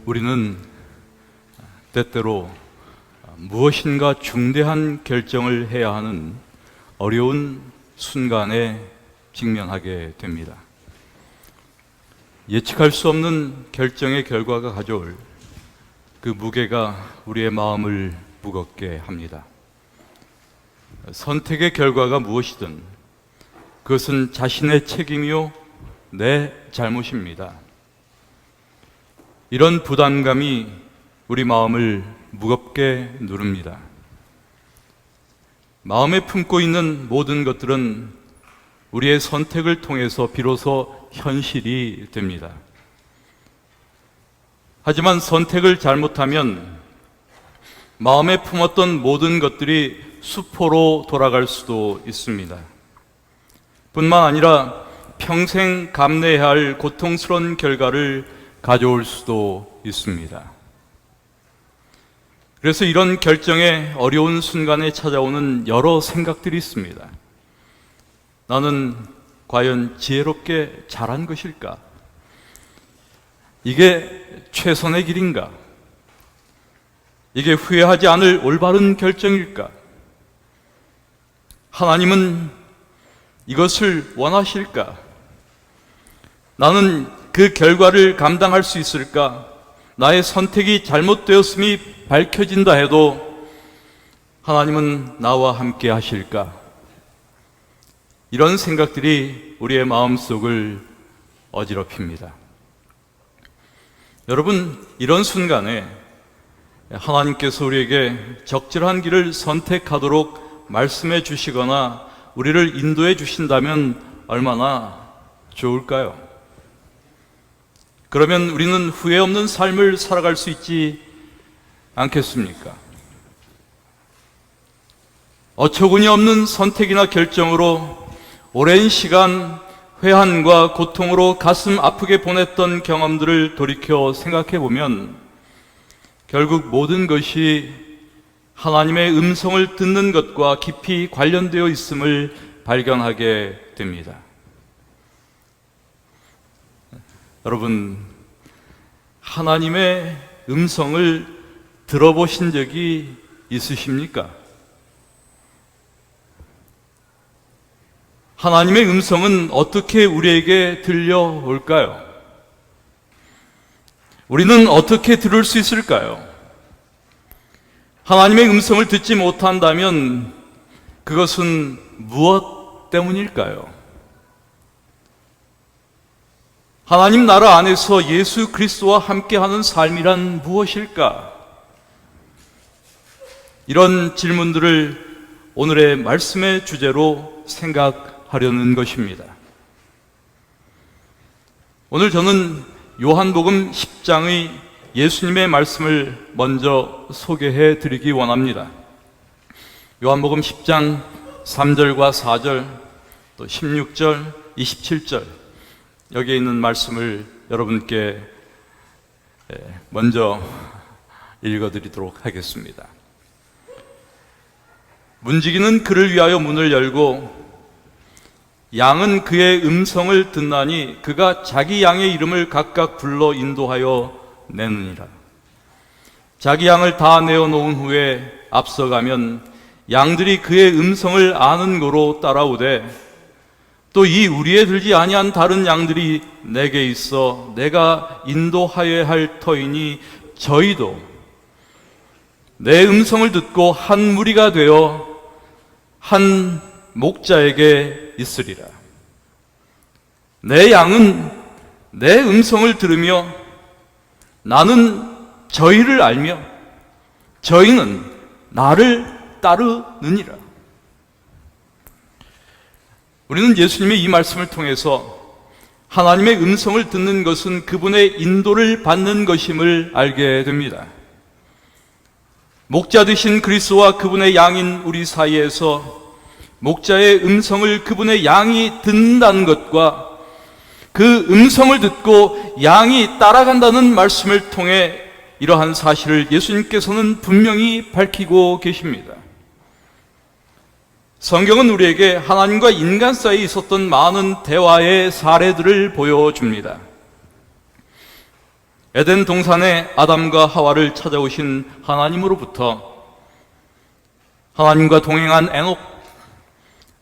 우리는 때때로 무엇인가 중대한 결정을 해야 하는 어려운 순간에 직면하게 됩니다. 예측할 수 없는 결정의 결과가 가져올 그 무게가 우리의 마음을 무겁게 합니다. 선택의 결과가 무엇이든 그것은 자신의 책임이요 내 잘못입니다. 이런 부담감이 우리 마음을 무겁게 누릅니다. 마음에 품고 있는 모든 것들은 우리의 선택을 통해서 비로소 현실이 됩니다. 하지만 선택을 잘못하면 마음에 품었던 모든 것들이 수포로 돌아갈 수도 있습니다. 뿐만 아니라 평생 감내해야 할 고통스러운 결과를 가져올 수도 있습니다. 그래서 이런 결정의 어려운 순간에 찾아오는 여러 생각들이 있습니다. 나는 과연 지혜롭게 잘한 것일까? 이게 최선의 길인가? 이게 후회하지 않을 올바른 결정일까? 하나님은 이것을 원하실까? 나는 그 결과를 감당할 수 있을까? 나의 선택이 잘못되었음이 밝혀진다 해도 하나님은 나와 함께 하실까? 이런 생각들이 우리의 마음속을 어지럽힙니다. 여러분, 이런 순간에 하나님께서 우리에게 적절한 길을 선택하도록 말씀해 주시거나 우리를 인도해 주신다면 얼마나 좋을까요? 그러면 우리는 후회 없는 삶을 살아갈 수 있지 않겠습니까? 어처구니 없는 선택이나 결정으로 오랜 시간 회한과 고통으로 가슴 아프게 보냈던 경험들을 돌이켜 생각해 보면 결국 모든 것이 하나님의 음성을 듣는 것과 깊이 관련되어 있음을 발견하게 됩니다. 여러분, 하나님의 음성을 들어보신 적이 있으십니까? 하나님의 음성은 어떻게 우리에게 들려올까요? 우리는 어떻게 들을 수 있을까요? 하나님의 음성을 듣지 못한다면 그것은 무엇 때문일까요? 하나님 나라 안에서 예수 그리스도와 함께하는 삶이란 무엇일까? 이런 질문들을 오늘의 말씀의 주제로 생각하려는 것입니다. 오늘 저는 요한복음 10장의 예수님의 말씀을 먼저 소개해 드리기 원합니다. 요한복음 10장 3절과 4절, 또 16절, 27절, 여기에 있는 말씀을 여러분께 먼저 읽어드리도록 하겠습니다. 문지기는 그를 위하여 문을 열고 양은 그의 음성을 듣나니 그가 자기 양의 이름을 각각 불러 인도하여 내느니라. 자기 양을 다 내어놓은 후에 앞서가면 양들이 그의 음성을 아는 고로 따라오되 또 이 우리에 들지 아니한 다른 양들이 내게 있어 내가 인도하여야 할 터이니 저희도 내 음성을 듣고 한 무리가 되어 한 목자에게 있으리라. 내 양은 내 음성을 들으며 나는 저희를 알며 저희는 나를 따르느니라. 우리는 예수님의 이 말씀을 통해서 하나님의 음성을 듣는 것은 그분의 인도를 받는 것임을 알게 됩니다. 목자 되신 그리스도와 그분의 양인 우리 사이에서 목자의 음성을 그분의 양이 듣는다는 것과 그 음성을 듣고 양이 따라간다는 말씀을 통해 이러한 사실을 예수님께서는 분명히 밝히고 계십니다. 성경은 우리에게 하나님과 인간 사이에 있었던 많은 대화의 사례들을 보여줍니다. 에덴 동산에 아담과 하와를 찾아오신 하나님으로부터 하나님과 동행한 에녹,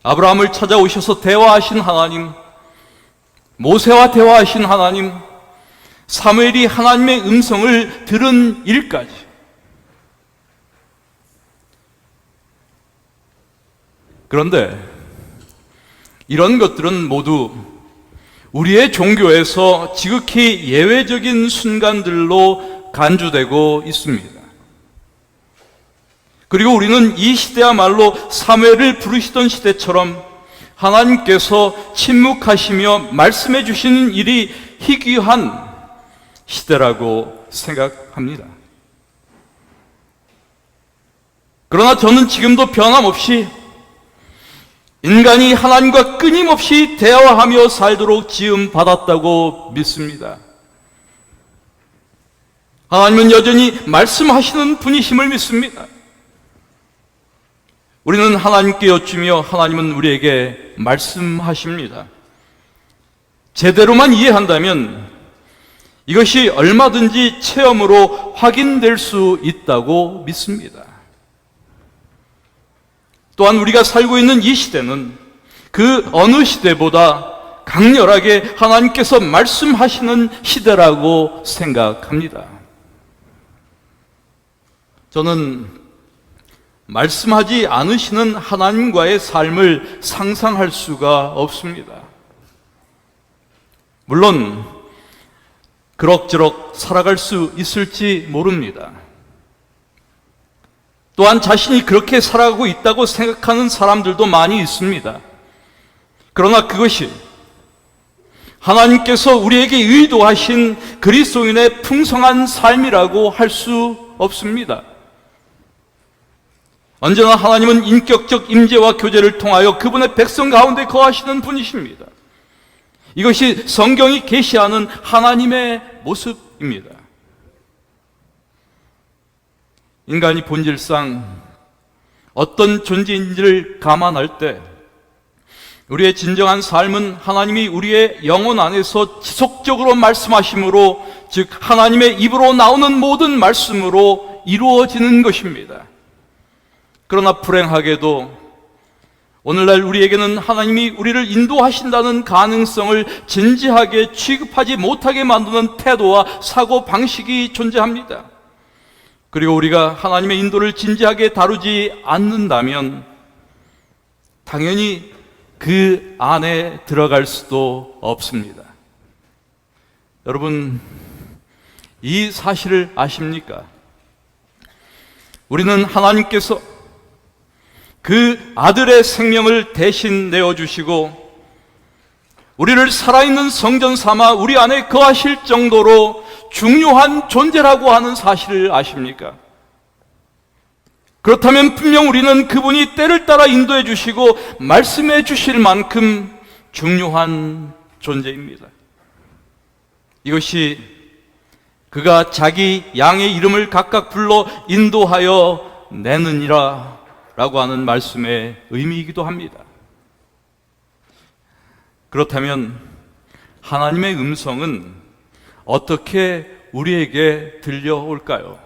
아브라함을 찾아오셔서 대화하신 하나님, 모세와 대화하신 하나님, 사무엘이 하나님의 음성을 들은 일까지, 그런데 이런 것들은 모두 우리의 종교에서 지극히 예외적인 순간들로 간주되고 있습니다. 그리고 우리는 이 시대야말로 사무엘을 부르시던 시대처럼 하나님께서 침묵하시며 말씀해 주시는 일이 희귀한 시대라고 생각합니다. 그러나 저는 지금도 변함없이 인간이 하나님과 끊임없이 대화하며 살도록 지음받았다고 믿습니다. 하나님은 여전히 말씀하시는 분이심을 믿습니다. 우리는 하나님께 여쭈며 하나님은 우리에게 말씀하십니다. 제대로만 이해한다면 이것이 얼마든지 체험으로 확인될 수 있다고 믿습니다. 또한 우리가 살고 있는 이 시대는 그 어느 시대보다 강렬하게 하나님께서 말씀하시는 시대라고 생각합니다. 저는 말씀하지 않으시는 하나님과의 삶을 상상할 수가 없습니다. 물론 그럭저럭 살아갈 수 있을지 모릅니다. 또한 자신이 그렇게 살아가고 있다고 생각하는 사람들도 많이 있습니다. 그러나 그것이 하나님께서 우리에게 의도하신 그리스도인의 풍성한 삶이라고 할 수 없습니다. 언제나 하나님은 인격적 임재와 교제를 통하여 그분의 백성 가운데 거하시는 분이십니다. 이것이 성경이 계시하는 하나님의 모습입니다. 인간이 본질상 어떤 존재인지를 감안할 때 우리의 진정한 삶은 하나님이 우리의 영혼 안에서 지속적으로 말씀하심으로, 즉 하나님의 입으로 나오는 모든 말씀으로 이루어지는 것입니다. 그러나 불행하게도 오늘날 우리에게는 하나님이 우리를 인도하신다는 가능성을 진지하게 취급하지 못하게 만드는 태도와 사고 방식이 존재합니다. 그리고 우리가 하나님의 인도를 진지하게 다루지 않는다면 당연히 그 안에 들어갈 수도 없습니다. 여러분, 이 사실을 아십니까? 우리는 하나님께서 그 아들의 생명을 대신 내어주시고 우리를 살아있는 성전 삼아 우리 안에 거하실 정도로 중요한 존재라고 하는 사실을 아십니까? 그렇다면 분명 우리는 그분이 때를 따라 인도해 주시고 말씀해 주실 만큼 중요한 존재입니다. 이것이 그가 자기 양의 이름을 각각 불러 인도하여 내느니라 라고 하는 말씀의 의미이기도 합니다. 그렇다면 하나님의 음성은 어떻게 우리에게 들려올까요?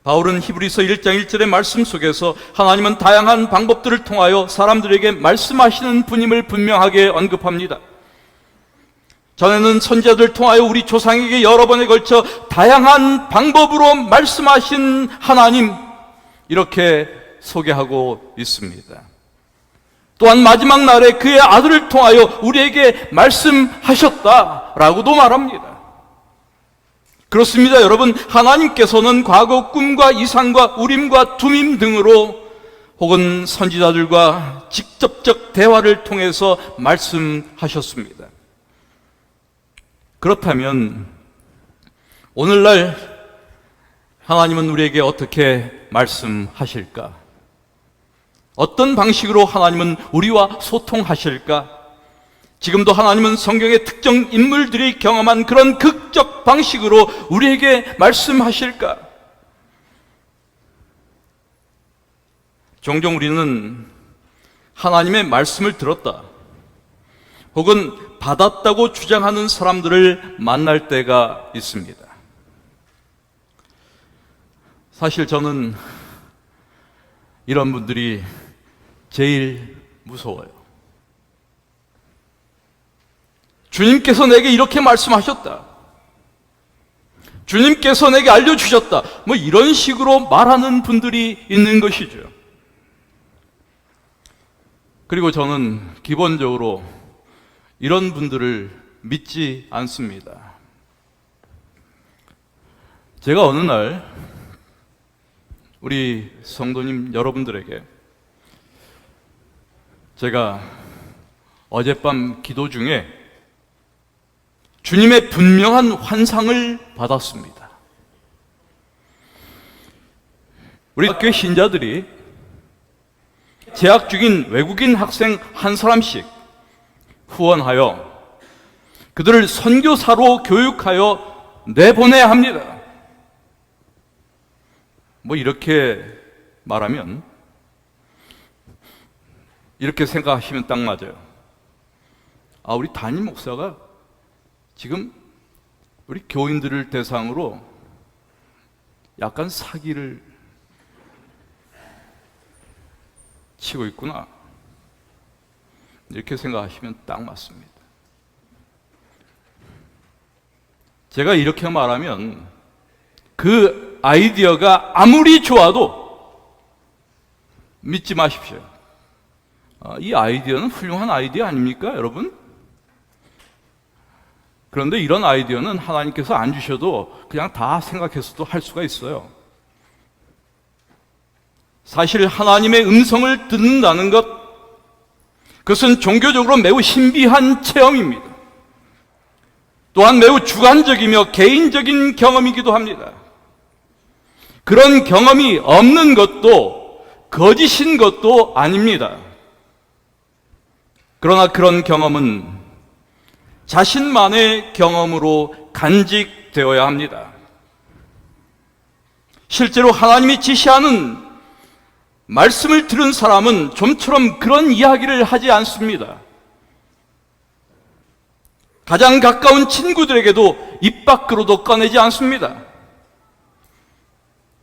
바울은 히브리서 1장 1절의 말씀 속에서 하나님은 다양한 방법들을 통하여 사람들에게 말씀하시는 분임을 분명하게 언급합니다. 전에는 선지자들을 통하여 우리 조상에게 여러 번에 걸쳐 다양한 방법으로 말씀하신 하나님, 이렇게 소개하고 있습니다. 또한 마지막 날에 그의 아들을 통하여 우리에게 말씀하셨다라고도 말합니다. 그렇습니다, 여러분. 하나님께서는 과거 꿈과 이상과 우림과 둠임 등으로 혹은 선지자들과 직접적 대화를 통해서 말씀하셨습니다. 그렇다면 오늘날 하나님은 우리에게 어떻게 말씀하실까? 어떤 방식으로 하나님은 우리와 소통하실까? 지금도 하나님은 성경의 특정 인물들이 경험한 그런 극적 방식으로 우리에게 말씀하실까? 종종 우리는 하나님의 말씀을 들었다 혹은 받았다고 주장하는 사람들을 만날 때가 있습니다. 사실 저는 이런 분들이 제일 무서워요. 주님께서 내게 이렇게 말씀하셨다, 주님께서 내게 알려주셨다, 뭐 이런 식으로 말하는 분들이 있는 것이죠. 그리고 저는 기본적으로 이런 분들을 믿지 않습니다. 제가 어느 날 우리 성도님 여러분들에게 제가 어젯밤 기도 중에 주님의 분명한 환상을 받았습니다. 우리 학교 신자들이 재학 중인 외국인 학생 한 사람씩 후원하여 그들을 선교사로 교육하여 내보내야 합니다. 뭐 이렇게 말하면, 이렇게 생각하시면 딱 맞아요. 아, 우리 담임 목사가 지금 우리 교인들을 대상으로 약간 사기를 치고 있구나, 이렇게 생각하시면 딱 맞습니다. 제가 이렇게 말하면 그 아이디어가 아무리 좋아도 믿지 마십시오. 이 아이디어는 훌륭한 아이디어 아닙니까, 여러분? 그런데 이런 아이디어는 하나님께서 안 주셔도 그냥 다 생각해서도 할 수가 있어요. 사실 하나님의 음성을 듣는다는 것, 그것은 종교적으로 매우 신비한 체험입니다. 또한 매우 주관적이며 개인적인 경험이기도 합니다. 그런 경험이 없는 것도 거짓인 것도 아닙니다. 그러나 그런 경험은 자신만의 경험으로 간직되어야 합니다. 실제로 하나님이 지시하는 말씀을 들은 사람은 좀처럼 그런 이야기를 하지 않습니다. 가장 가까운 친구들에게도 입 밖으로도 꺼내지 않습니다.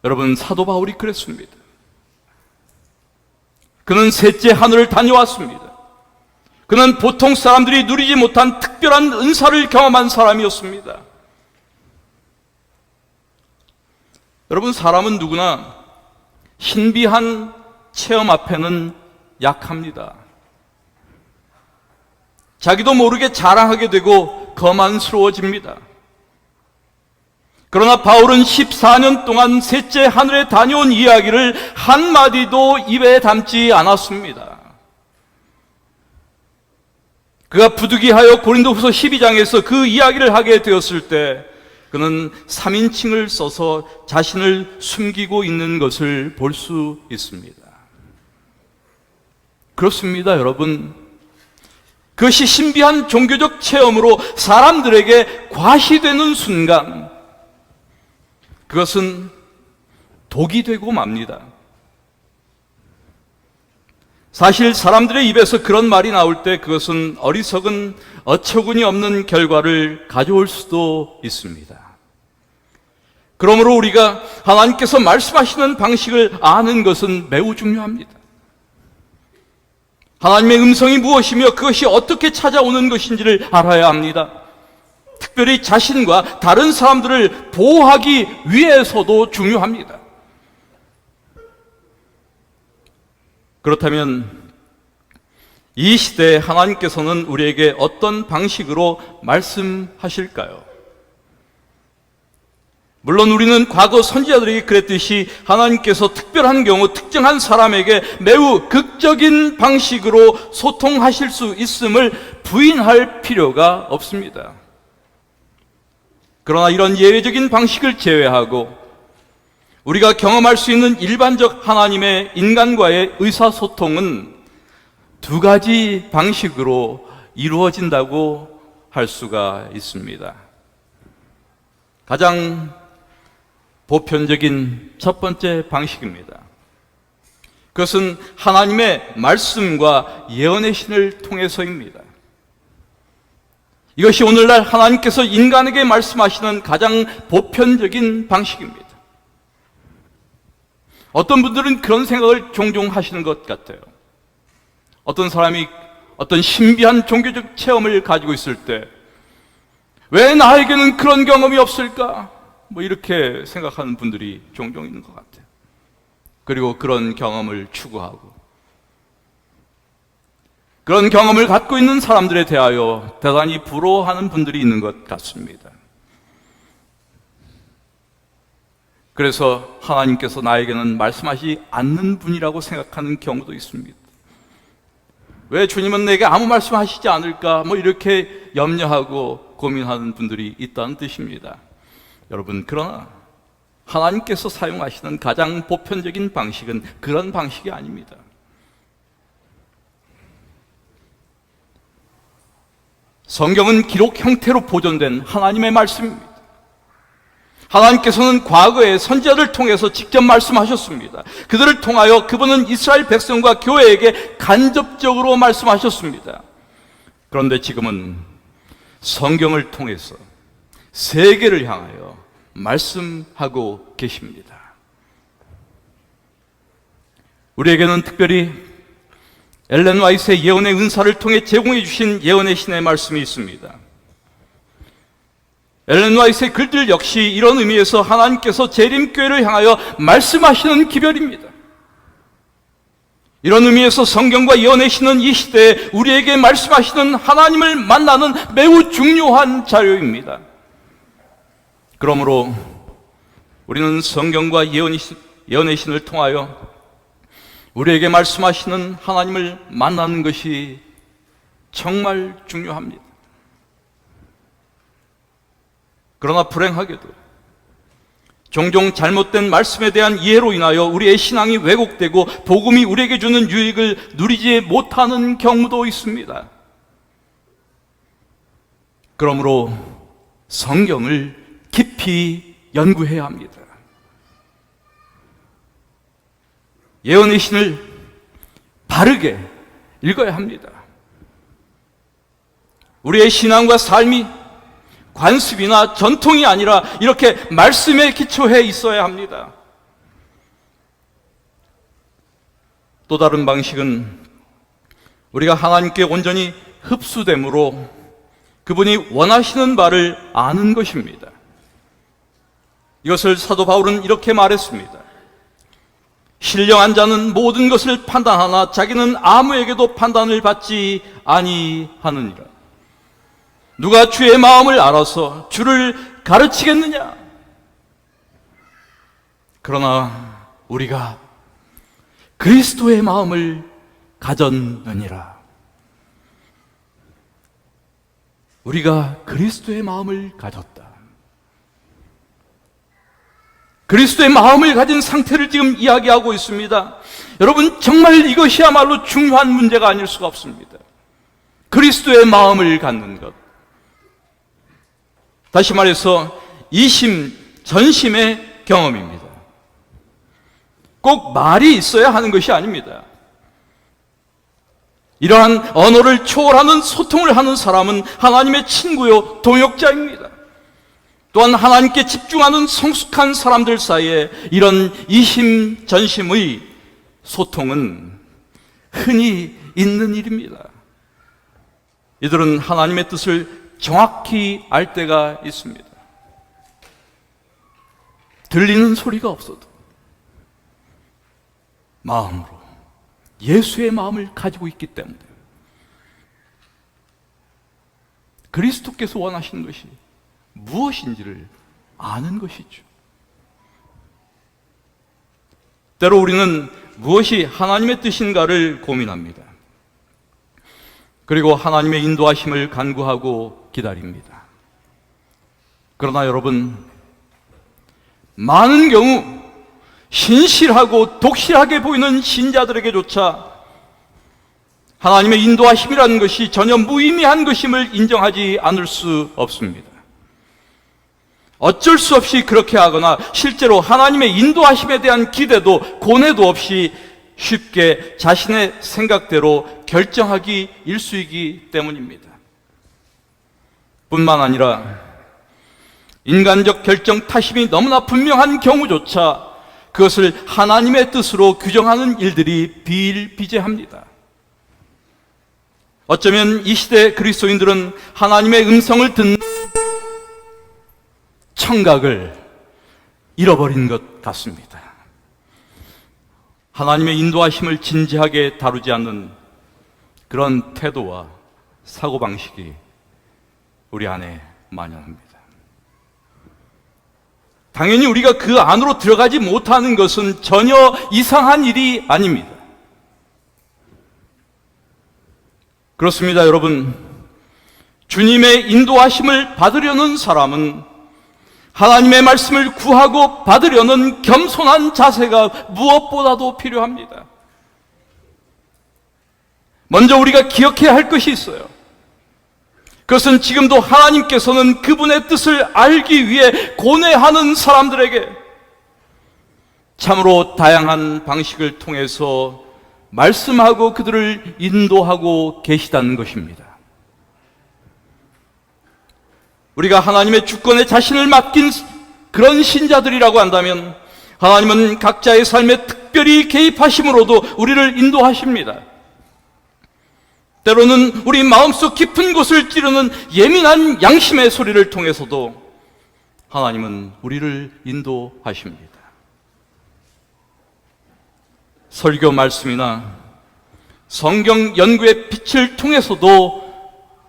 여러분, 사도 바울이 그랬습니다. 그는 셋째 하늘을 다녀왔습니다. 그는 보통 사람들이 누리지 못한 특별한 은사를 경험한 사람이었습니다. 여러분, 사람은 누구나 신비한 체험 앞에는 약합니다. 자기도 모르게 자랑하게 되고 거만스러워집니다. 그러나 바울은 14년 동안 셋째 하늘에 다녀온 이야기를 한마디도 입에 담지 않았습니다. 그가 부득이하여 고린도후서 12장에서 그 이야기를 하게 되었을 때 그는 3인칭을 써서 자신을 숨기고 있는 것을 볼 수 있습니다. 그렇습니다, 여러분. 그것이 신비한 종교적 체험으로 사람들에게 과시되는 순간 그것은 독이 되고 맙니다. 사실 사람들의 입에서 그런 말이 나올 때 그것은 어리석은 어처구니 없는 결과를 가져올 수도 있습니다. 그러므로 우리가 하나님께서 말씀하시는 방식을 아는 것은 매우 중요합니다. 하나님의 음성이 무엇이며 그것이 어떻게 찾아오는 것인지를 알아야 합니다. 특별히 자신과 다른 사람들을 보호하기 위해서도 중요합니다. 그렇다면 이 시대에 하나님께서는 우리에게 어떤 방식으로 말씀하실까요? 물론 우리는 과거 선지자들에게 그랬듯이 하나님께서 특별한 경우 특정한 사람에게 매우 극적인 방식으로 소통하실 수 있음을 부인할 필요가 없습니다. 그러나 이런 예외적인 방식을 제외하고 우리가 경험할 수 있는 일반적 하나님의 인간과의 의사소통은 두 가지 방식으로 이루어진다고 할 수가 있습니다. 가장 보편적인 첫 번째 방식입니다. 그것은 하나님의 말씀과 예언의 신을 통해서입니다. 이것이 오늘날 하나님께서 인간에게 말씀하시는 가장 보편적인 방식입니다. 어떤 분들은 그런 생각을 종종 하시는 것 같아요. 어떤 사람이 어떤 신비한 종교적 체험을 가지고 있을 때 왜 나에게는 그런 경험이 없을까? 이렇게 생각하는 분들이 종종 있는 것 같아요. 그리고 그런 경험을 추구하고 그런 경험을 갖고 있는 사람들에 대하여 대단히 부러워하는 분들이 있는 것 같습니다. 그래서 하나님께서 나에게는 말씀하지 않는 분이라고 생각하는 경우도 있습니다. 왜 주님은 내게 아무 말씀하시지 않을까? 이렇게 염려하고 고민하는 분들이 있다는 뜻입니다. 여러분, 그러나 하나님께서 사용하시는 가장 보편적인 방식은 그런 방식이 아닙니다. 성경은 기록 형태로 보존된 하나님의 말씀입니다. 하나님께서는 과거에 선지자를 통해서 직접 말씀하셨습니다. 그들을 통하여 그분은 이스라엘 백성과 교회에게 간접적으로 말씀하셨습니다. 그런데 지금은 성경을 통해서 세계를 향하여 말씀하고 계십니다. 우리에게는 특별히 엘렌 화이트의 예언의 은사를 통해 제공해 주신 예언의 신의 말씀이 있습니다. 엘렌 화이트의 글들 역시 이런 의미에서 하나님께서 재림교회를 향하여 말씀하시는 기별입니다. 이런 의미에서 성경과 예언의 신은 이 시대에 우리에게 말씀하시는 하나님을 만나는 매우 중요한 자료입니다. 그러므로 우리는 성경과 예언의 신을 통하여 우리에게 말씀하시는 하나님을 만나는 것이 정말 중요합니다. 그러나 불행하게도 종종 잘못된 말씀에 대한 이해로 인하여 우리의 신앙이 왜곡되고 복음이 우리에게 주는 유익을 누리지 못하는 경우도 있습니다. 그러므로 성경을 깊이 연구해야 합니다. 예언의 신을 바르게 읽어야 합니다. 우리의 신앙과 삶이 관습이나 전통이 아니라 이렇게 말씀에 기초해 있어야 합니다. 또 다른 방식은 우리가 하나님께 온전히 흡수됨으로 그분이 원하시는 바를 아는 것입니다. 이것을 사도 바울은 이렇게 말했습니다. 신령한 자는 모든 것을 판단하나 자기는 아무에게도 판단을 받지 아니하느니라. 누가 주의 마음을 알아서 주를 가르치겠느냐? 그러나 우리가 그리스도의 마음을 가졌느니라. 우리가 그리스도의 마음을 가졌다. 그리스도의 마음을 가진 상태를 지금 이야기하고 있습니다. 여러분, 정말 이것이야말로 중요한 문제가 아닐 수가 없습니다. 그리스도의 마음을 갖는 것. 다시 말해서 이심, 전심의 경험입니다. 꼭 말이 있어야 하는 것이 아닙니다. 이러한 언어를 초월하는 소통을 하는 사람은 하나님의 친구요 동역자입니다. 또한 하나님께 집중하는 성숙한 사람들 사이에 이런 이심, 전심의 소통은 흔히 있는 일입니다. 이들은 하나님의 뜻을 정확히 알 때가 있습니다. 들리는 소리가 없어도 마음으로 예수의 마음을 가지고 있기 때문에 그리스도께서 원하시는 것이 무엇인지를 아는 것이죠. 때로 우리는 무엇이 하나님의 뜻인가를 고민합니다. 그리고 하나님의 인도하심을 간구하고 기다립니다. 그러나 여러분, 많은 경우 신실하고 독실하게 보이는 신자들에게조차 하나님의 인도하심이라는 것이 전혀 무의미한 것임을 인정하지 않을 수 없습니다. 어쩔 수 없이 그렇게 하거나 실제로 하나님의 인도하심에 대한 기대도 고뇌도 없이 쉽게 자신의 생각대로 결정하기 일쑤이기 때문입니다. 뿐만 아니라 인간적 결정 타심이 너무나 분명한 경우조차 그것을 하나님의 뜻으로 규정하는 일들이 비일비재합니다. 어쩌면 이 시대 그리스도인들은 하나님의 음성을 듣는 청각을 잃어버린 것 같습니다. 하나님의 인도하심을 진지하게 다루지 않는 그런 태도와 사고방식이 우리 안에 만연합니다. 당연히 우리가 그 안으로 들어가지 못하는 것은 전혀 이상한 일이 아닙니다. 그렇습니다, 여러분. 주님의 인도하심을 받으려는 사람은 하나님의 말씀을 구하고 받으려는 겸손한 자세가 무엇보다도 필요합니다. 먼저 우리가 기억해야 할 것이 있어요. 그것은 지금도 하나님께서는 그분의 뜻을 알기 위해 고뇌하는 사람들에게 참으로 다양한 방식을 통해서 말씀하고 그들을 인도하고 계시다는 것입니다. 우리가 하나님의 주권에 자신을 맡긴 그런 신자들이라고 한다면 하나님은 각자의 삶에 특별히 개입하심으로도 우리를 인도하십니다. 때로는 우리 마음속 깊은 곳을 찌르는 예민한 양심의 소리를 통해서도 하나님은 우리를 인도하십니다. 설교 말씀이나 성경 연구의 빛을 통해서도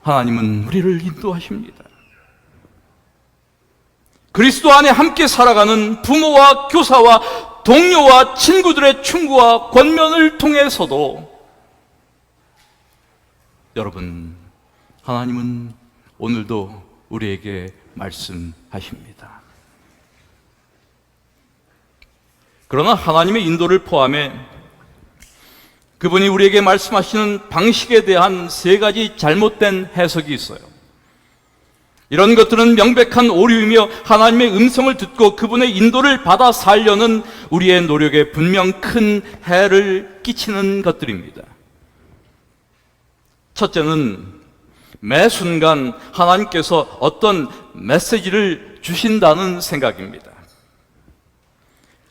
하나님은 우리를 인도하십니다. 그리스도 안에 함께 살아가는 부모와 교사와 동료와 친구들의 충고와 권면을 통해서도 여러분, 하나님은 오늘도 우리에게 말씀하십니다. 그러나 하나님의 인도를 포함해 그분이 우리에게 말씀하시는 방식에 대한 세 가지 잘못된 해석이 있어요. 이런 것들은 명백한 오류이며 하나님의 음성을 듣고 그분의 인도를 받아 살려는 우리의 노력에 분명 큰 해를 끼치는 것들입니다. 첫째는 매 순간 하나님께서 어떤 메시지를 주신다는 생각입니다.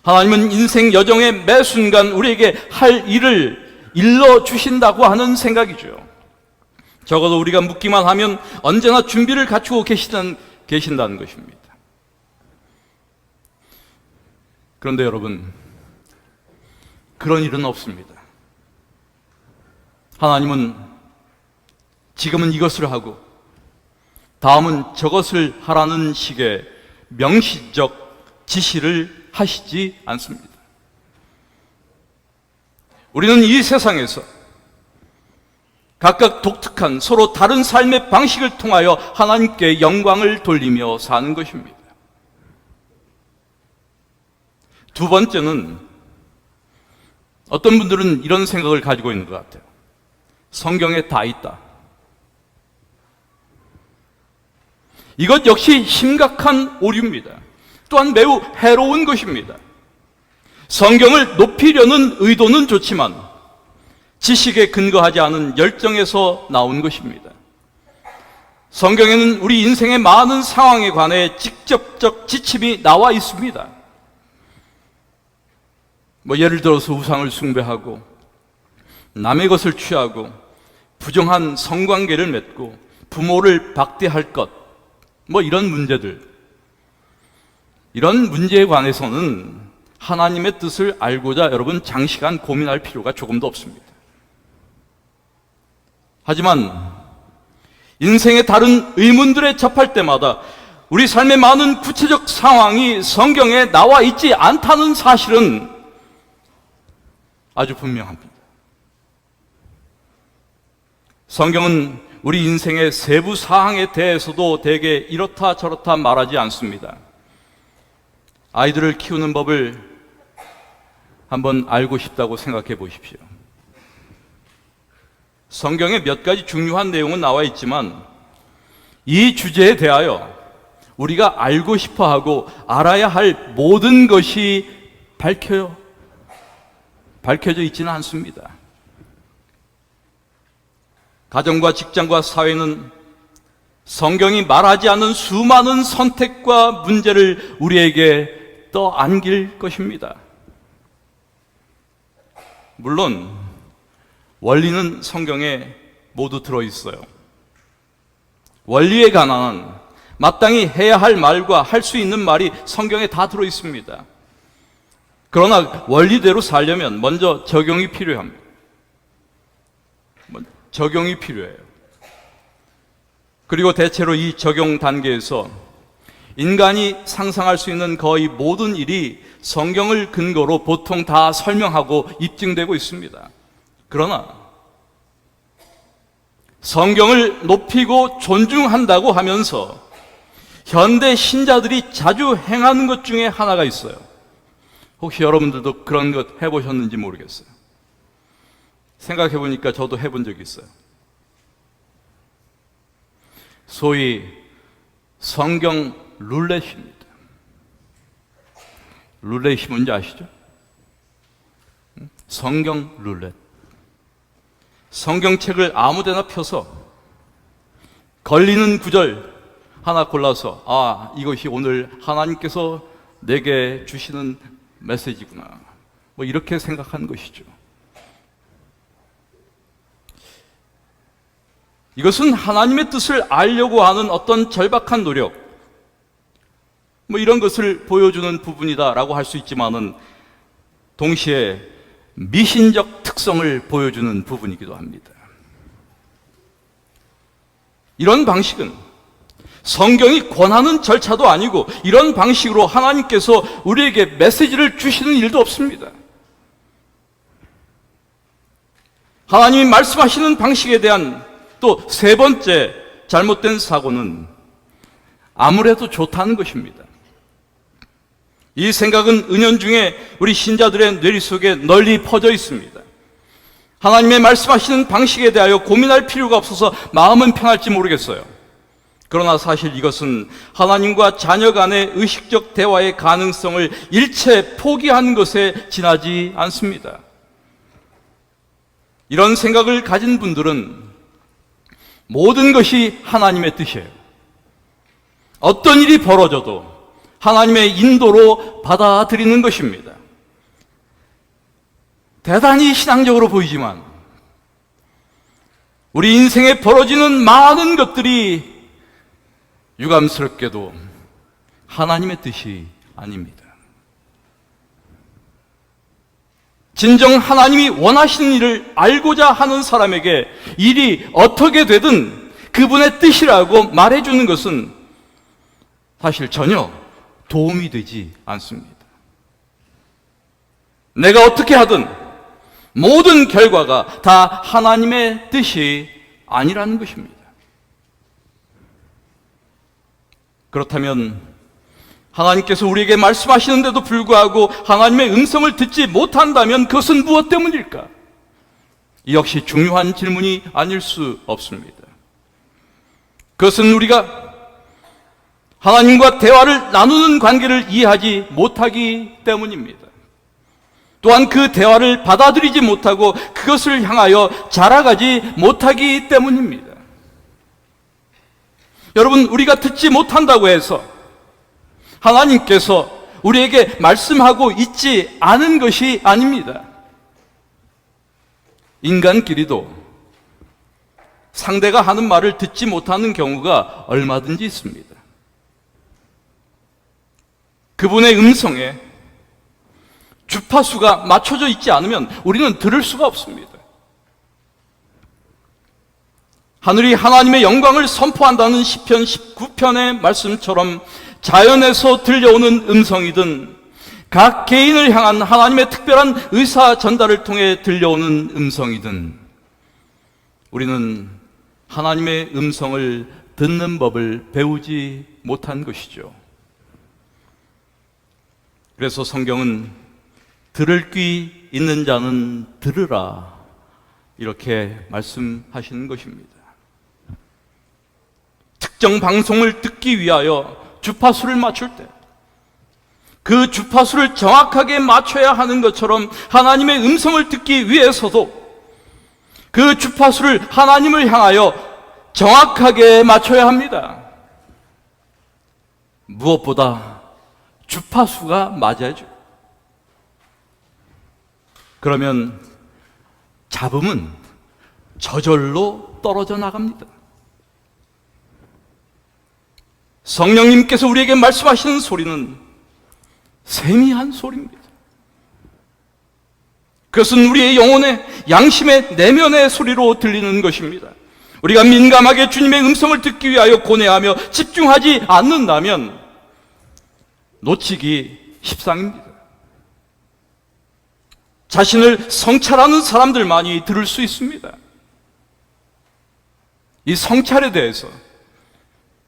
하나님은 인생 여정의 매 순간 우리에게 할 일을 일러주신다고 하는 생각이죠. 적어도 우리가 묻기만 하면 언제나 준비를 갖추고 계신다는 것입니다. 그런데 여러분, 그런 일은 없습니다. 하나님은 지금은 이것을 하고 다음은 저것을 하라는 식의 명시적 지시를 하시지 않습니다. 우리는 이 세상에서 각각 독특한 서로 다른 삶의 방식을 통하여 하나님께 영광을 돌리며 사는 것입니다. 두 번째는 어떤 분들은 이런 생각을 가지고 있는 것 같아요. 성경에 다 있다. 이것 역시 심각한 오류입니다. 또한 매우 해로운 것입니다. 성경을 높이려는 의도는 좋지만 지식에 근거하지 않은 열정에서 나온 것입니다. 성경에는 우리 인생의 많은 상황에 관해 직접적 지침이 나와 있습니다. 예를 들어서 우상을 숭배하고 남의 것을 취하고 부정한 성관계를 맺고 부모를 박대할 것, 이런 문제들, 이런 문제에 관해서는 하나님의 뜻을 알고자 여러분 장시간 고민할 필요가 조금도 없습니다. 하지만 인생의 다른 의문들에 접할 때마다 우리 삶의 많은 구체적 상황이 성경에 나와 있지 않다는 사실은 아주 분명합니다. 성경은 우리 인생의 세부 사항에 대해서도 대개 이렇다 저렇다 말하지 않습니다. 아이들을 키우는 법을 한번 알고 싶다고 생각해 보십시오. 성경에 몇 가지 중요한 내용은 나와 있지만 이 주제에 대하여 우리가 알고 싶어하고 알아야 할 모든 것이 밝혀져 밝혀져 있지는 않습니다. 가정과 직장과 사회는 성경이 말하지 않는 수많은 선택과 문제를 우리에게 떠안길 것입니다. 물론 원리는 성경에 모두 들어있어요. 원리에 관한 마땅히 해야 할 말과 할 수 있는 말이 성경에 다 들어있습니다. 그러나 원리대로 살려면 먼저 적용이 필요합니다. 적용이 필요해요. 그리고 대체로 이 적용 단계에서 인간이 상상할 수 있는 거의 모든 일이 성경을 근거로 보통 다 설명하고 입증되고 있습니다. 그러나 성경을 높이고 존중한다고 하면서 현대 신자들이 자주 행하는 것 중에 하나가 있어요. 혹시 여러분들도 그런 것 해보셨는지 모르겠어요. 생각해 보니까 저도 해본 적이 있어요. 소위 성경 룰렛입니다. 룰렛이 뭔지 아시죠? 성경 룰렛. 성경책을 아무데나 펴서 걸리는 구절 하나 골라서 이것이 오늘 하나님께서 내게 주시는 메시지구나, 이렇게 생각하는 것이죠. 이것은 하나님의 뜻을 알려고 하는 어떤 절박한 노력, 이런 것을 보여주는 부분이다라고 할 수 있지만은 동시에 미신적 특성을 보여주는 부분이기도 합니다. 이런 방식은 성경이 권하는 절차도 아니고 이런 방식으로 하나님께서 우리에게 메시지를 주시는 일도 없습니다. 하나님이 말씀하시는 방식에 대한 또 세 번째 잘못된 사고는 아무래도 좋다는 것입니다. 이 생각은 은연중에 우리 신자들의 뇌리 속에 널리 퍼져 있습니다. 하나님의 말씀하시는 방식에 대하여 고민할 필요가 없어서 마음은 편할지 모르겠어요. 그러나 사실 이것은 하나님과 자녀 간의 의식적 대화의 가능성을 일체 포기한 것에 지나지 않습니다. 이런 생각을 가진 분들은 모든 것이 하나님의 뜻이에요. 어떤 일이 벌어져도 하나님의 인도로 받아들이는 것입니다. 대단히 신앙적으로 보이지만 우리 인생에 벌어지는 많은 것들이 유감스럽게도 하나님의 뜻이 아닙니다. 진정 하나님이 원하시는 일을 알고자 하는 사람에게 일이 어떻게 되든 그분의 뜻이라고 말해주는 것은 사실 전혀 도움이 되지 않습니다. 내가 어떻게 하든 모든 결과가 다 하나님의 뜻이 아니라는 것입니다. 그렇다면 하나님께서 우리에게 말씀하시는데도 불구하고 하나님의 음성을 듣지 못한다면 그것은 무엇 때문일까? 이 역시 중요한 질문이 아닐 수 없습니다. 그것은 우리가 하나님과 대화를 나누는 관계를 이해하지 못하기 때문입니다. 또한 그 대화를 받아들이지 못하고 그것을 향하여 자라가지 못하기 때문입니다. 여러분, 우리가 듣지 못한다고 해서 하나님께서 우리에게 말씀하고 있지 않은 것이 아닙니다. 인간끼리도 상대가 하는 말을 듣지 못하는 경우가 얼마든지 있습니다. 그분의 음성에 주파수가 맞춰져 있지 않으면 우리는 들을 수가 없습니다. 하늘이 하나님의 영광을 선포한다는 시편 19편의 말씀처럼 자연에서 들려오는 음성이든 각 개인을 향한 하나님의 특별한 의사 전달을 통해 들려오는 음성이든 우리는 하나님의 음성을 듣는 법을 배우지 못한 것이죠. 그래서 성경은 들을 귀 있는 자는 들으라 이렇게 말씀하시는 것입니다. 특정 방송을 듣기 위하여 주파수를 맞출 때 그 주파수를 정확하게 맞춰야 하는 것처럼 하나님의 음성을 듣기 위해서도 그 주파수를 하나님을 향하여 정확하게 맞춰야 합니다. 무엇보다 주파수가 맞아야죠. 그러면 잡음은 저절로 떨어져 나갑니다. 성령님께서 우리에게 말씀하시는 소리는 세미한 소리입니다. 그것은 우리의 영혼의 양심의 내면의 소리로 들리는 것입니다. 우리가 민감하게 주님의 음성을 듣기 위하여 고뇌하며 집중하지 않는다면 놓치기 십상입니다. 자신을 성찰하는 사람들만이 들을 수 있습니다. 이 성찰에 대해서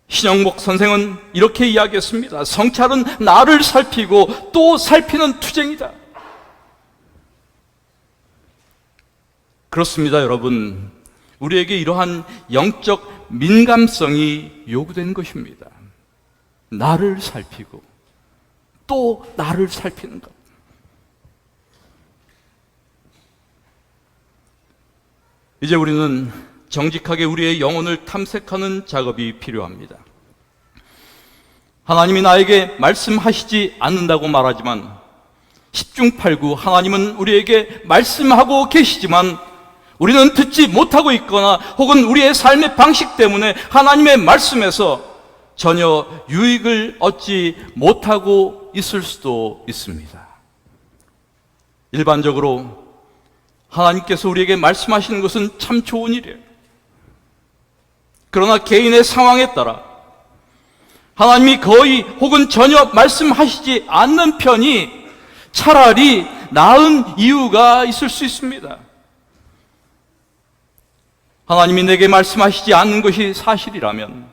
신영복 선생은 이렇게 이야기했습니다. 성찰은 나를 살피고 또 살피는 투쟁이다. 그렇습니다, 여러분. 우리에게 이러한 영적 민감성이 요구된 것입니다. 나를 살피고 또 나를 살피는 것. 이제 우리는 정직하게 우리의 영혼을 탐색하는 작업이 필요합니다. 하나님이 나에게 말씀하시지 않는다고 말하지만 10중 8구 하나님은 우리에게 말씀하고 계시지만 우리는 듣지 못하고 있거나 혹은 우리의 삶의 방식 때문에 하나님의 말씀에서 전혀 유익을 얻지 못하고 있을 수도 있습니다. 일반적으로 하나님께서 우리에게 말씀하시는 것은 참 좋은 일이에요. 그러나 개인의 상황에 따라 하나님이 거의 혹은 전혀 말씀하시지 않는 편이 차라리 나은 이유가 있을 수 있습니다. 하나님이 내게 말씀하시지 않는 것이 사실이라면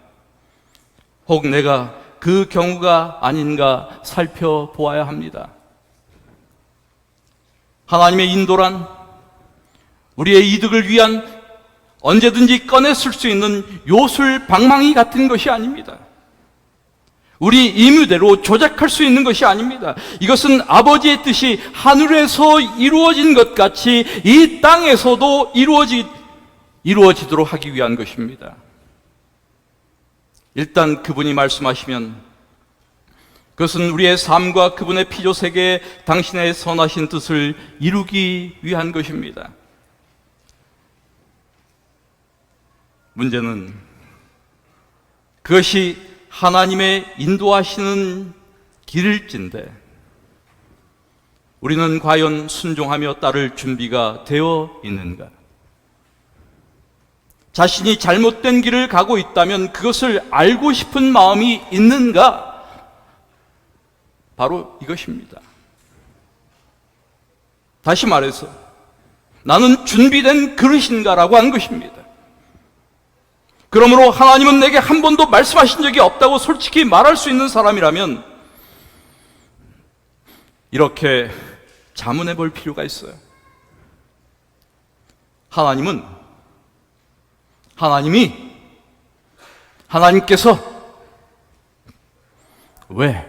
혹 내가 그 경우가 아닌가 살펴보아야 합니다. 하나님의 인도란 우리의 이득을 위한 언제든지 꺼내 쓸 수 있는 요술 방망이 같은 것이 아닙니다. 우리 임의대로 조작할 수 있는 것이 아닙니다. 이것은 아버지의 뜻이 하늘에서 이루어진 것 같이 이 땅에서도 이루어지도록 하기 위한 것입니다. 일단 그분이 말씀하시면 그것은 우리의 삶과 그분의 피조세계에 당신의 선하신 뜻을 이루기 위한 것입니다. 문제는 그것이 하나님의 인도하시는 길일진데 우리는 과연 순종하며 따를 준비가 되어 있는가? 자신이 잘못된 길을 가고 있다면 그것을 알고 싶은 마음이 있는가? 바로 이것입니다. 다시 말해서 나는 준비된 그릇인가라고 한 것입니다. 그러므로 하나님은 내게 한 번도 말씀하신 적이 없다고 솔직히 말할 수 있는 사람이라면 이렇게 자문해 볼 필요가 있어요. 하나님께서 왜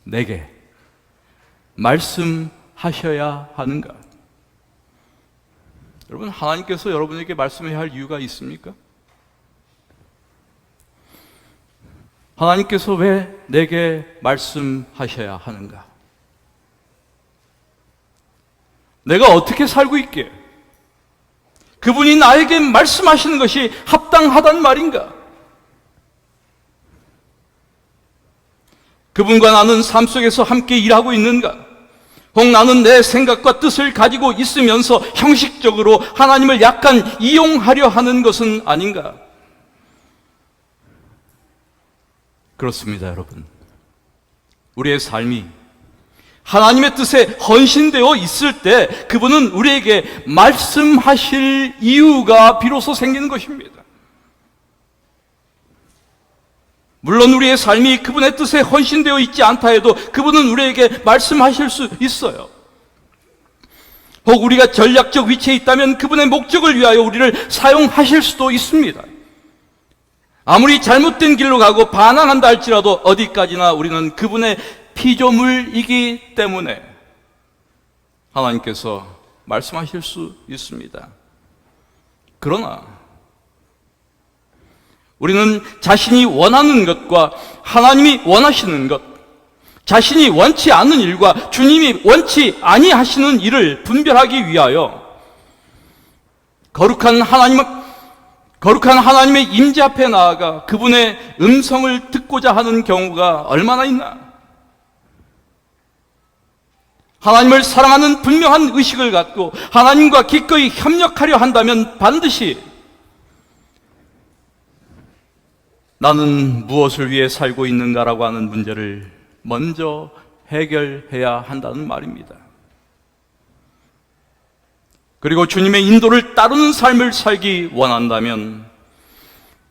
내게 말씀하셔야 하는가? 여러분, 하나님께서 여러분에게 말씀해야 할 이유가 있습니까? 하나님께서 왜 내게 말씀하셔야 하는가? 내가 어떻게 살고 있기에 그분이 나에게 말씀하시는 것이 합당하단 말인가? 그분과 나는 삶 속에서 함께 일하고 있는가? 혹 나는 내 생각과 뜻을 가지고 있으면서 형식적으로 하나님을 약간 이용하려 하는 것은 아닌가? 그렇습니다, 여러분. 우리의 삶이 하나님의 뜻에 헌신되어 있을 때 그분은 우리에게 말씀하실 이유가 비로소 생기는 것입니다. 물론 우리의 삶이 그분의 뜻에 헌신되어 있지 않다 해도 그분은 우리에게 말씀하실 수 있어요. 혹 우리가 전략적 위치에 있다면 그분의 목적을 위하여 우리를 사용하실 수도 있습니다. 아무리 잘못된 길로 가고 반항한다 할지라도 어디까지나 우리는 그분의 피조물이기 때문에 하나님께서 말씀하실 수 있습니다. 그러나 우리는 자신이 원하는 것과 하나님이 원하시는 것, 자신이 원치 않는 일과 주님이 원치 아니하시는 일을 분별하기 위하여 거룩한 하나님의 임재 앞에 나아가 그분의 음성을 듣고자 하는 경우가 얼마나 있나? 하나님을 사랑하는 분명한 의식을 갖고 하나님과 기꺼이 협력하려 한다면 반드시 나는 무엇을 위해 살고 있는가라고 하는 문제를 먼저 해결해야 한다는 말입니다. 그리고 주님의 인도를 따르는 삶을 살기 원한다면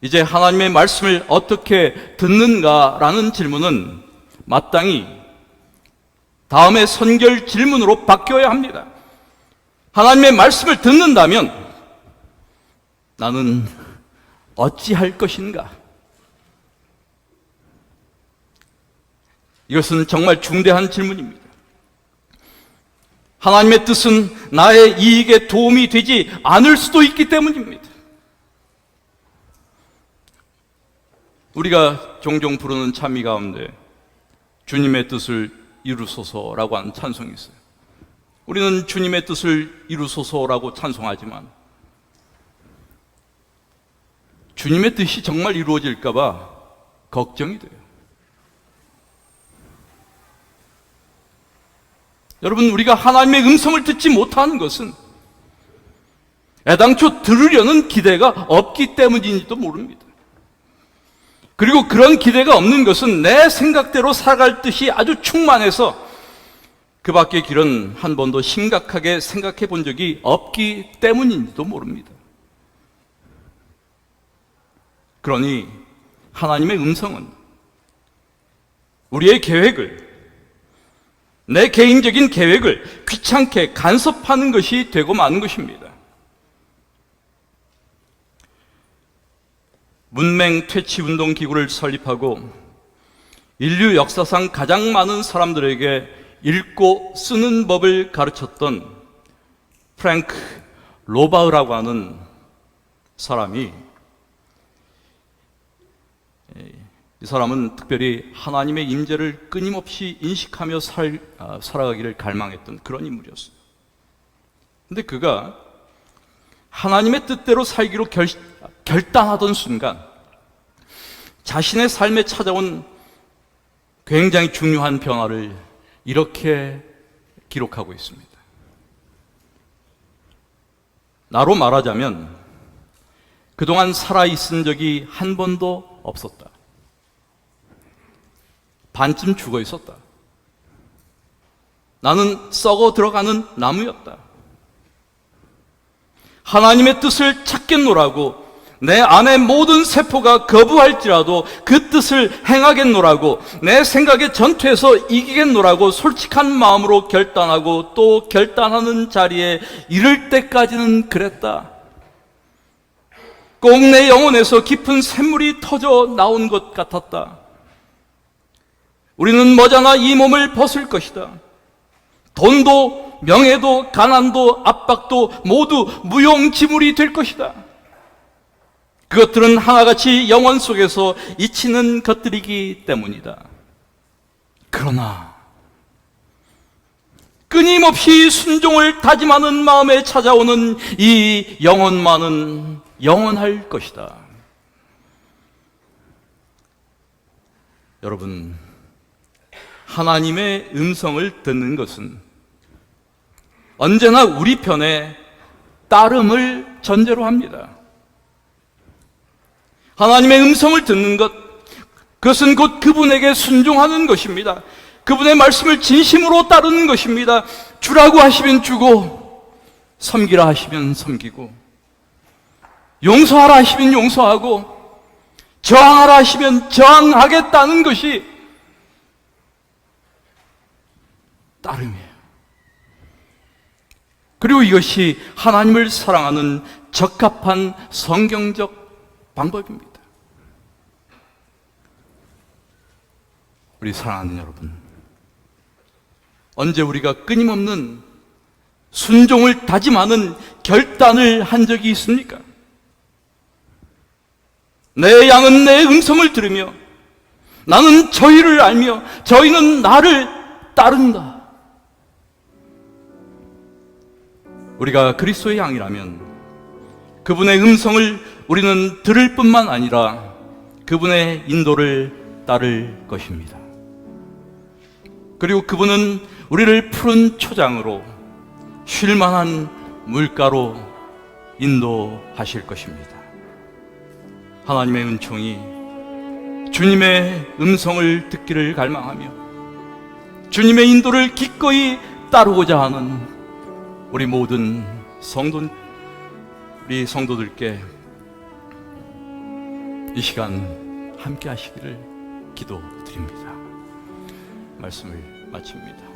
이제 하나님의 말씀을 어떻게 듣는가라는 질문은 마땅히 다음의 선결 질문으로 바뀌어야 합니다. 하나님의 말씀을 듣는다면 나는 어찌할 것인가? 이것은 정말 중대한 질문입니다. 하나님의 뜻은 나의 이익에 도움이 되지 않을 수도 있기 때문입니다. 우리가 종종 부르는 찬미 가운데 주님의 뜻을 이루소서라고 하는 찬송이 있어요. 우리는 주님의 뜻을 이루소서라고 찬송하지만 주님의 뜻이 정말 이루어질까 봐 걱정이 돼요. 여러분, 우리가 하나님의 음성을 듣지 못하는 것은 애당초 들으려는 기대가 없기 때문인지도 모릅니다. 그리고 그런 기대가 없는 것은 내 생각대로 살아갈 뜻이 아주 충만해서 그 밖의 길은 한 번도 심각하게 생각해 본 적이 없기 때문인지도 모릅니다. 그러니 하나님의 음성은 우리의 계획을, 내 개인적인 계획을 귀찮게 간섭하는 것이 되고 마는 것입니다. 문맹 퇴치운동 기구를 설립하고 인류 역사상 가장 많은 사람들에게 읽고 쓰는 법을 가르쳤던 프랭크 로바흐라고 하는 사람이, 이 사람은 특별히 하나님의 임재를 끊임없이 인식하며 살아가기를 갈망했던 그런 인물이었어요. 그런데 그가 하나님의 뜻대로 살기로 결단하던 순간 자신의 삶에 찾아온 굉장히 중요한 변화를 이렇게 기록하고 있습니다. 나로 말하자면 그동안 살아있은 적이 한 번도 없었다. 반쯤 죽어 있었다. 나는 썩어 들어가는 나무였다. 하나님의 뜻을 찾겠노라고 내 안의 모든 세포가 거부할지라도 그 뜻을 행하겠노라고 내 생각의 전투에서 이기겠노라고 솔직한 마음으로 결단하고 또 결단하는 자리에 이를 때까지는 그랬다. 꼭 내 영혼에서 깊은 샘물이 터져 나온 것 같았다. 우리는 머지않아 이 몸을 벗을 것이다. 돈도 명예도 가난도 압박도 모두 무용지물이 될 것이다. 그것들은 하나같이 영혼 속에서 잊히는 것들이기 때문이다. 그러나 끊임없이 순종을 다짐하는 마음에 찾아오는 이 영혼만은 영원할 것이다. 여러분, 하나님의 음성을 듣는 것은 언제나 우리 편에 따름을 전제로 합니다. 하나님의 음성을 듣는 것, 그것은 곧 그분에게 순종하는 것입니다. 그분의 말씀을 진심으로 따르는 것입니다. 주라고 하시면 주고, 섬기라 하시면 섬기고, 용서하라 하시면 용서하고, 저항하라 하시면 저항하겠다는 것이 따름이에요. 그리고 이것이 하나님을 사랑하는 적합한 성경적 방법입니다. 우리 사랑하는 여러분, 언제 우리가 끊임없는 순종을 다짐하는 결단을 한 적이 있습니까? 내 양은 내 음성을 들으며 나는 저희를 알며 저희는 나를 따른다. 우리가 그리스도의 양이라면 그분의 음성을 우리는 들을 뿐만 아니라 그분의 인도를 따를 것입니다. 그리고 그분은 우리를 푸른 초장으로 쉴만한 물가로 인도하실 것입니다. 하나님의 은총이 주님의 음성을 듣기를 갈망하며 주님의 인도를 기꺼이 따르고자 하는 우리 모든 우리 성도들께 이 시간 함께 하시기를 기도드립니다. 말씀을 마칩니다.